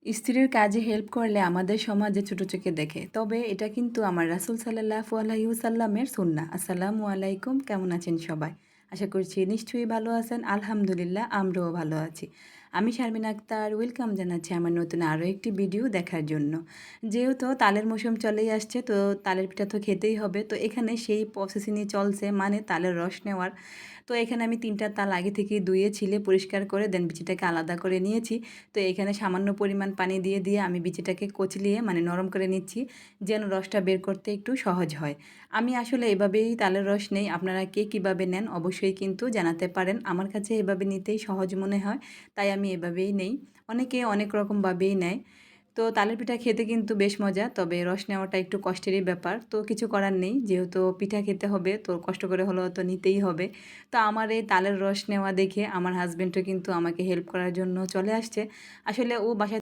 স্ত্রীর কাজে হেল্প করলে আমাদের সমাজে ছোট চোখে দেখে, তবে এটা কিন্তু আমার রাসূল সাল্লাল্লাহু আলাইহি ওয়াসাল্লামের সুন্নাহ। আসসালামু আলাইকুম, কেমন আছেন সবাই? আশা করছি নিশ্চয়ই ভালো আছেন। আলহামদুলিল্লাহ, আমরাও ভালো আছি। আমি শারমিন আক্তার, ওয়েলকাম জানাচ্ছি আমার নতুন আরও একটি ভিডিও দেখার জন্য। যেহেতু তালের মৌসুম চলেই আসছে, তো তালের পিঠা তো খেতেই হবে। তো এখানে সেই প্রসেসিংই চলছে, মানে তালের রস নেওয়ার। তো এখানে আমি ৩টা তাল আগে থেকেই ধুয়ে ছিলে পরিষ্কার করে দেন বিচিটাকে আলাদা করে নিয়েছি। তো এখানে সামান্য পরিমাণ পানি দিয়ে আমি বিচিটাকে কচলিয়ে মানে নরম করে নিচ্ছি, যেন রসটা বের করতে একটু সহজ হয়। আমি আসলে এভাবেই তালের রস নেই। আপনারা কে কীভাবে নেন অবশ্যই কিন্তু জানাতে পারেন। আমার কাছে এভাবে নিতেই সহজ মনে হয়, তাই আমি এভাবেই নেই। অনেকে অনেক রকমভাবেই নেয়। তো তালের পিঠা খেতে কিন্তু বেশ মজা, তবে রস নেওয়াটা একটু কষ্টেরই ব্যাপার। তো কিছু করার নেই, যেহেতু পিঠা খেতে হবে তো কষ্ট করে হলেও তো নিতেই হবে। তো আমার এই তালের রস নেওয়া দেখে আমার হাজব্যান্ডও কিন্তু আমাকে হেল্প করার জন্য চলে আসছে। আসলে ও বাসায়